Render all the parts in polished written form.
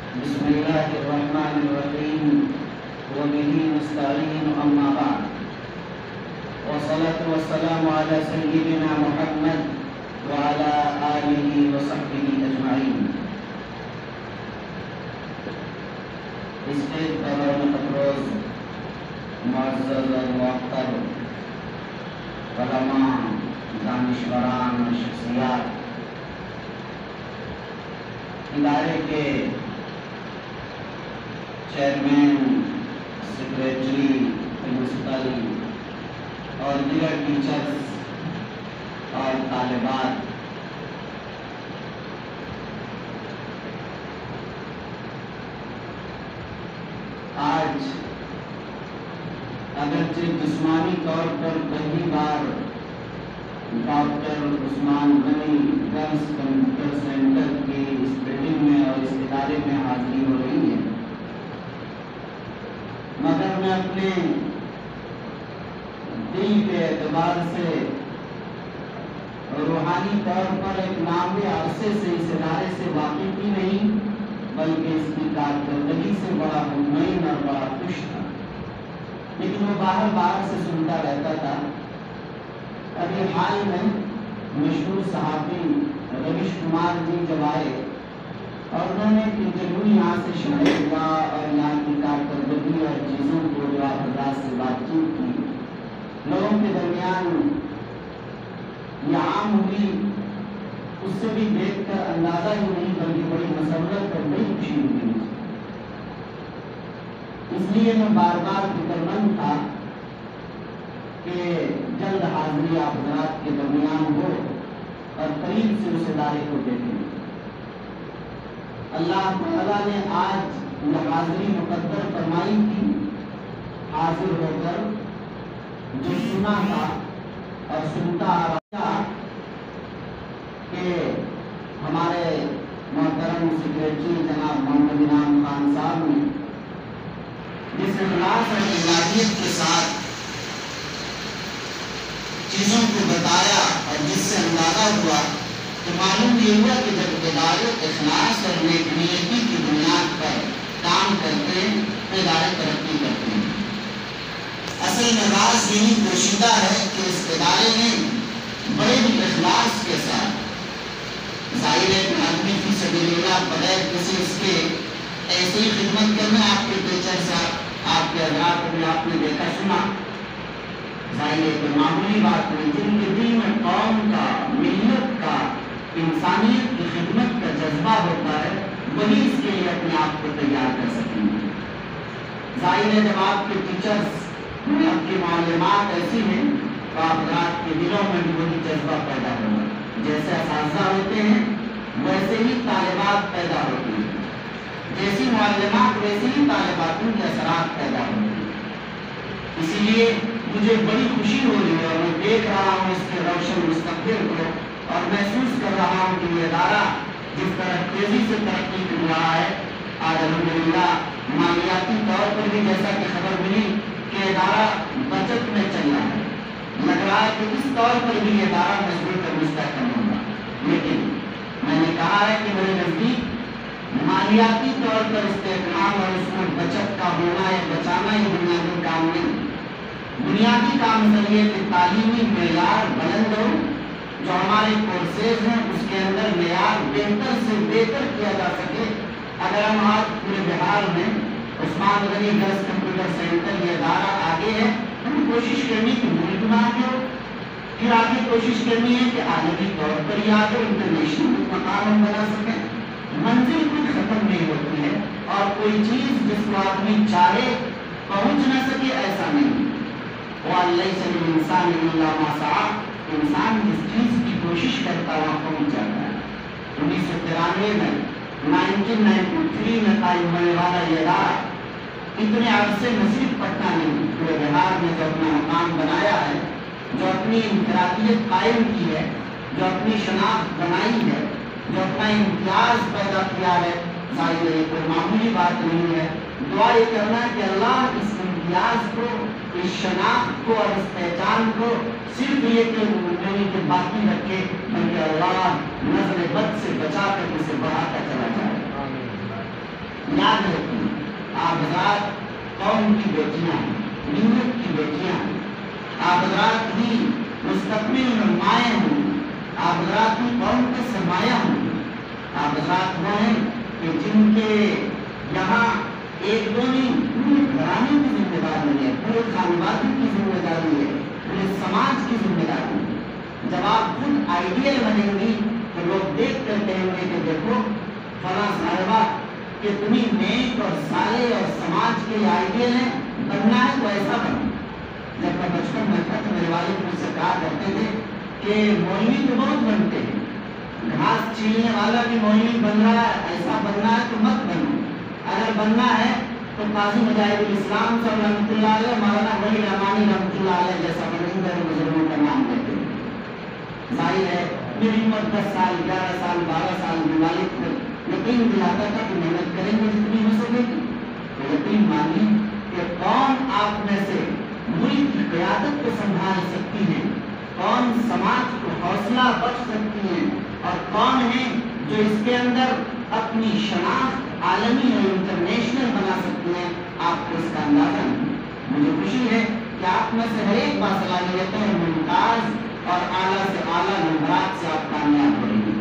بسم الله الرحمن الرحيم وبه نستعين أما بعد والصلاة والسلام على سيدنا محمد وعلى آله وصحبه أجمعين. اسٹیج پر مقدس معزز اور محتر علماء، دانشوران اور شخصیات، ادارے کے چیئرمین، سیکریٹری، پرنسپل اور دیگر ٹیچرز اور طالبات، آج اگرچہ جسمانی طور پر پہلی بار ڈاکٹر عثمان غنی گرلز کمپیوٹر سینٹر کی اس بلڈنگ میں اور اس ادارے میں حاضری ہو رہی ہے، مگر میں اپنے دل کے اعتبار سے روحانی طور پر ایک لمبے عرصے سے اس ادارے سے واقف ہی نہیں، بلکہ اس کی کارکردگی سے بڑا مطمئن اور بڑا خوش تھا، لیکن وہ باہر سے سنتا رہتا تھا۔ ابھی حال میں مشہور صحافی رویش کمار جی جب آئے اور انہوں نے انٹرویو یہاں سے شروع کیا اور یہاں کی کارکردگی اور چیزوں کو جو آپ حضرات سے بات چیت کی، لوگوں کے درمیان یہ عام ہوئی، اس سے بھی دیکھ کر اندازہ ہی نہیں بلکہ بڑی مسرت اور بڑی خوشی ہوئی۔ اس لیے میں بار بار فکر مند تھا کہ جلد حاضری آپ حضرات کے درمیان ہو اور قریب سے اس ادارے کو دیکھیں۔ اللہ تعالیٰ نے آج یہ حاضری مقدر فرمائی تھی، حاضر ہو کر جو سنا تھا اور سنتا آ رہا کہ ہمارے محترم سیکریٹری جناب محمد انعام خان صاحب نے جس اخلاص اور اخلاقیت کے ساتھ چیزوں کو بتایا اور جس سے اندازہ ہوا تو معلوم یہ ہوا کہ جب ادارے اخلاص اور نیکی کی بنیاد پر کام کرتے ہیں تو ادارے ترقی کرتے ہیں۔ اصل میں راز یہی پوشیدہ ہے کہ اس ادارے نے بڑے اخلاص کے ساتھ ظاہر ہے کہ آدمی فی سبیل اللہ بغیر کسی اس کے ایسی ہی خدمت کرنا، آپ کے ٹیچر صاحب، آپ کے حضرات کو بھی آپ نے دیکھا سنا، ظاہر ہے کہ معمولی بات نہیں، جن کے دل میں قوم کا، ملت کا، انسانیت کی خدمت کا جذبہ ہوتا ہے، وہی اس کے لیے اپنے آپ کو تیار کر سکیں گے۔ ظاہر ہے جب آپ کے ٹیچرز، آپ کی معلومات ایسی ہیں تو آپ حضرات کے دلوں میں بھی وہی جذبہ پیدا ہوگا۔ جیسے اساتذہ ہوتے ہیں ویسے ہی طالبات پیدا ہوتی ہیں، جیسی معلومات ویسے ہی طالباتوں کے اثرات پیدا ہوتے ہیں۔ اسی لیے مجھے بڑی خوشی ہو رہی ہے اور میں دیکھ رہا ہوں اس کے روشن مستقبل کو اور محسوس کر رہا ہوں کہ یہ ادارہ جس طرح تیزی سے ترقی کر رہا ہے، آج الحمدللہ مالیاتی طور پر بھی جیسا کہ خبر ملی کہ ادارہ بچت میں چل رہا ہے، لگ رہا ہے کہ اس طور پر بھی یہ ادارہ مضبوط اور مستحکم ہوگا۔ لیکن میں نے کہا ہے کہ میرے نزدیک مالیاتی طور پر استحکام اور اس میں بچت کا ہونا یا بچانا یہ بنیادی کام نہیں، بنیادی کام ذریعے کہ تعلیمی معیار بلند ہو، جو ہمارے کورسز ہیں اس کے اندر معیار بہتر سے بہتر کیا جا سکے۔ اگر ہم آج پورے بہار میں عثمان غنی گرلز کمپیوٹر سینٹر یہ ادارہ آگے ہے، ہمیں کوشش کرنی کہ ملک میں آگے ہو، پھر آگے کوشش کرنی ہے کہ عالمی طور پر یہ آگے انٹرنیشنل مقام ہم بنا سکیں۔ منزل کوئی ختم نہیں ہوتی ہے اور کوئی چیز جس کو آدمی چاہے پہنچ نہ سکے ایسا نہیں۔ وَلَيْسَ لِلْإِنسَانِ إِلَّا مَا سَعَىٰ، انسان جس چیز کی کوشش کرتا ہے وہاں پہنچ جاتا ہے۔ 1993 میں 1993 میں قائم ہونے والا یہ ادارہ اتنے عرصے میں صرف پٹنہ نہیں، پورے بہار میں جو اپنا مقام بنایا ہے، جو اپنی انفرادیت قائم کی ہے، جو اپنی شناخت بنائی ہے، جو اپنا امتیاز پیدا کیا ہے، ظاہر ہے کوئی معمولی بات نہیں ہے۔ دعا یہ کرنا کہ اللہ اس امتیاز کو، اس شناخت کو اور اس پہچان کو صرف یہ کہ باقی رکھے، بلکہ اللہ نظر بد سے بچا کر اسے بڑھاتا چلا جائے۔ याद रखिए, आप हजरात कौम की बेटियां हैं, मिल्लत की बेटियां हैं। आप हजरात ही मुस्तकबिल नुमाएं हों, आप हजरात ही कौम के सरमाया हों। आप हजरात वो हैं कि जिनके यहाँ एक दो नहीं, पूरे घराने की जिम्मेदारी है, पूरे खानवादी की जिम्मेदारी है, पूरे समाज की जिम्मेदारी है। जब आप खुद आइडियल बनेंगी तो लोग देख कर कहेंगे कि देखो फला साहिबा कि तुम्हें नेक और साले और समाज के आइडियल है, बनना है तो ऐसा बनो। जब मैं बचपन में था तो मेरे वालिद मुझसे कहा करते थे कि मौलवी तो बहुत बनते हैं, घास छीलने वाला भी मौलवी बन रहा है, ऐसा बनना है तो मत बनो। अगर बनना है तो काजी मुजाहिदुल इस्लाम साहब रहमतुल्लाह अलैह, मौलाना वली रहमानी रहमतुल्लाह अलैह जैसा बनेंगे, बुजुर्गों का नाम लेते हैं। जाहिर है मेरी उम्र 10 साल 11 साल 12 साल वाले को यकीन दिलाता था कि मेहनत करेंगे जितनी हो सकेगी। तो यकीन मानिए कि कौन आप में से मुल्क की क़यादत को संभाल सकती है, कौन समाज को हौसला बख्श सकती है, और कौन है जो इसके अंदर अपनी शनाख्त आलमी और इंटरनेशनल बना सकती है, आपको इसका अंदाजा नहीं। मुझे खुशी है कि आप में से हर एक बासलाहियतों और मुमताज़ और आला से आला नंबरात से आप कामयाब होंगे।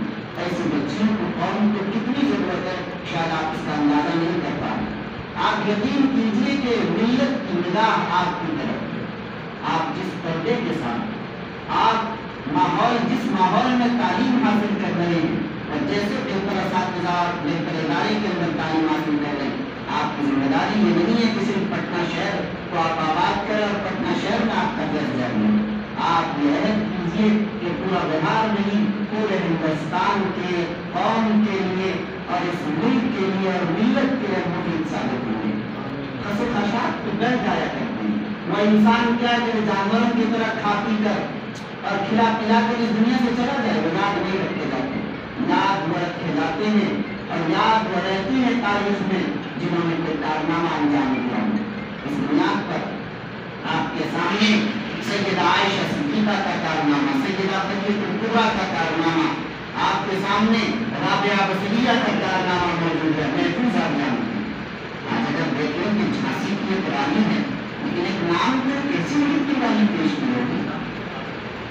ऐसे बच्चों को कौम को कितनी ज़रूरत है, शायद आप इसका अंदाज़ा नहीं कर पा रहे। आप यकीन कीजिए कि मिल्लत की निगाह आपकी तरफ है। आप जिस पर्दे के साथ आप जिस माहौल में तालीम हासिल कर रहे हैं और जैसे बेहतर असातिज़ा और बेहतर इदारे के अंदर तालीम हासिल कर रहे हैं, आपकी जिम्मेदारी ये नहीं है कि सिर्फ पटना शहर को आप आबाद करें और पटना शहर में आपका दर्ज जाए। आप ये अहद कीजिए कि पूरा बिहार नहीं, पूरे हिंदुस्तान के कौम के लिए और इस मुल्क के लिए और मिल्लत के लिए मुफीद साबित होंगे। खसोखशात तो डर जाया करते हैं, वह इंसान क्या है जानवरों की तरह खा पी कर और खिला पिला कर इस दुनिया से चला जाएगा। याद नहीं रखे जाते, याद वो रखे जाते हैं और याद वो रहती है तारीख में जिन्होंने कोई कारनामा अंजाम दिया। इस बुनियाद पर आपके सामने सैयदा आयशा सिद्दीक़ा का कारनामा, सैयदा फ़कीह कुबरा का कारनामा, आपके सामने राबिया बसरिया का कारनामा मौजूद है। महफूज आप जानते हैं। आज अगर देखें कि झांसी की एक रानी है, लेकिन एक नाम पर कैसी मृत्यु वाली पेश की होगी।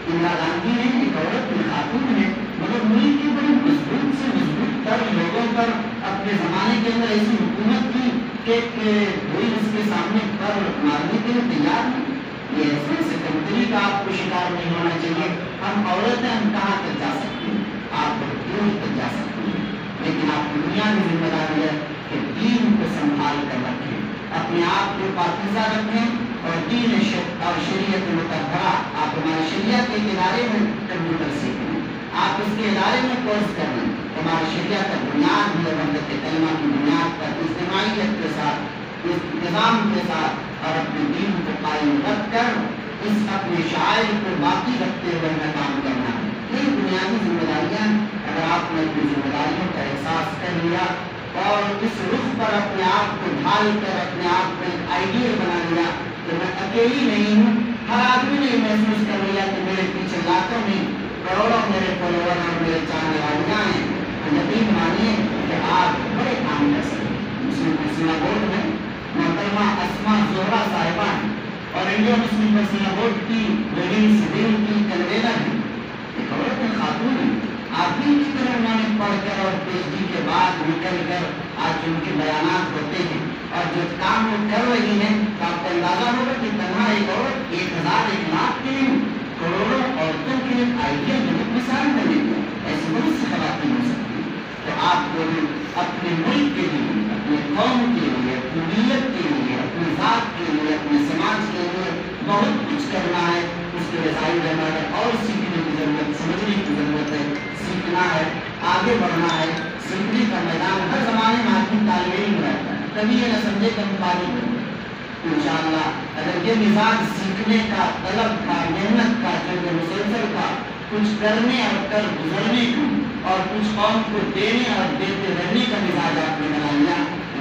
इंदिरा गांधी है, एक औरत की खातून है, मगर मुल्क की बड़ी मजबूत से मजबूत तर लोगों पर अपने ज़माने के अंदर ऐसी हुकूमत की कि कोई उसके सामने पर मारने के लिए तैयार नहीं। ये ऐसे कमतरी का आपको शिकार नहीं होना चाहिए। हम औरतें हम कहाँ तक जा सकती हैं, आप दूर तक जा सकती हैं, लेकिन आपकी दुनिया की जिम्मेदारी है कि दीन को संभाल कर रखें, अपने आप को पाकीज़ा रखें और दीन और शरीयत मुतहरा। आप हमारे शरिया के इदारे में कंप्यूटर सीखें, आप इसके इदारे में कोर्स कर लें। हमारे शरिया का बुनियाद है वहदत कलमा की बुनियाद पर इज्तिमाइयत के साथ, इस निज़ाम के साथ और अपने दीन को कायम रख कर इस अपने शायर को बाकी रखते हुए हमें काम करना है। ये बुनियादी जिम्मेदारियाँ अगर आपने अपनी जिम्मेदारियों का एहसास कर लिया और इस रुख पर अपने आप को ढाल कर अपने आप को एक आइडियल बना लिया तो मैं अकेली नहीं हूँ, हर आदमी ने महसूस कर लिया कि मेरे पीछे लाखों नहीं करोड़ों मेरे फॉलोअर और मेरे चाहने वालियाँ हैं, तो यकीन मानिए कि आप बड़े काम कर सकते हैं। मुस्लिम पर्सनल बोर्ड में मोहतरमा अस्मा ज़ोहरा साहिबा हैं और इंडिया मुस्लिम पर्सनल बोर्ड की वेडिंग शेड्यूल की कन्वेनर हैं, एक औरत में खातून है। आप भी की तरह उन्होंने पढ़कर और PhD के बाद निकल कर आज उनके बयानात होते हैं और जो काम वो कर रही हैं, तो आपको अंदाजा होगा कि तन्हा एक औरत 1000 1 लाख के लिए करोड़ों औरतों के लिए आइडिया बहुत मिसाल बनेगी। ऐसी बहुत सी खवातीन हो सकती हैं। तो आपको भी अपने मुल्क के लिए, अपने कौम के लिए, अपनी मिल्लत के लिए, अपनी ज़ात के लिए, अपने समाज के लिए बहुत कुछ करना है। उसके लिए जाहिर है और सीखने की ज़रूरत, समझने की ज़रूरत है, सीखना है, आगे बढ़ना है। सीखने का मैदान हर ज़माने में आदमी तालिब इल्म रहता है, कभी ये न समझे कि हम तालिब होंगे। इंशाअल्लाह अगर ये मिजाज सीखने का, तलब का, मेहनत का, जो मुसलसल का, कुछ करने और कर गुजरने का और कुछ कौम को देने और देते रहने का मिजाज आपने बना लिया,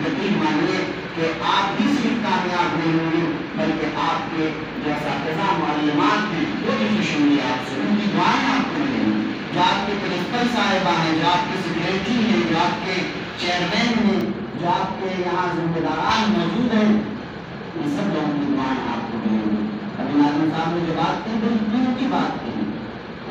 यकीन मानिए कि आप भी सिर्फ कामयाब नहीं होंगे बल्कि आपके जो असातिज़ा मालूमात हैं वो भी खुश होंगे आपसे, उनकी दुआएं आपको मिलेंगी। जो आपके प्रिंसिपल साहिबा हैं, जो आपके सेक्रेटरी हैं, जो आपके चेयरमैन हैं, جو آپ کے یہاں ذمہ داران موجود ہیں، ان سب لوگوں کی دعائیں آپ کو ملیں گی۔ ابھی ناظم صاحب نے جو بات کی بڑی قیمتی بات کی۔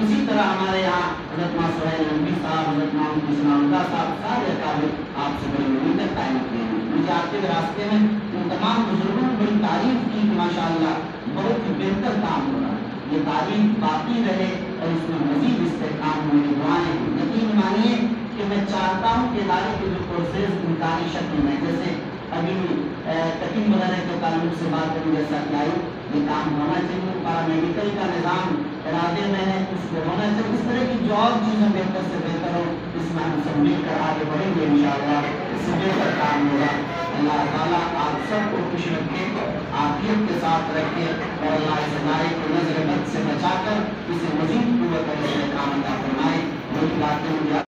اسی طرح ہمارے یہاں حضرت ماں سہیل نبی صاحب، حضرت ماں اللہ صاحب، سارے اکابر آپ سے بڑی امیدیں قائم کی ہیں۔ مجھے آتے ہوئے راستے میں ان تمام بزرگوں نے بڑی تعریف کی کہ ماشاءاللہ بہت ہی بہتر کام ہو رہا ہے، یہ تعریف باقی رہے اور اس میں مزید استحکام ہونے کی دعائیں ہیں۔ یقین مانیے کہ میں چاہتا ہوں کہ ادارے کے جو کورسز امکانی شکل میں، جیسے ابھی کٹنگ وغیرہ کے تعلق سے بات کریں، جیسا کہ آئی یہ کام ہونا چاہیے، پیرامیڈیکل کا نظام ارادے میں ہے، اس کو ہونا چاہیے۔ اس طرح کی جو اور چیزیں بہتر سے بہتر ہو، اس میں ہم سب مل کر آگے بڑھیں گے انشاءاللہ، اس سے بہتر کام ہوگا۔ اللہ تعالیٰ آپ سب کو خوش رکھے، عافیت کے ساتھ رکھے، اور اللہ اس ادارے کو نظر بد سے بچا کر اسے مزید قوت اور استحکام عطا فرمائے۔ وہی باتیں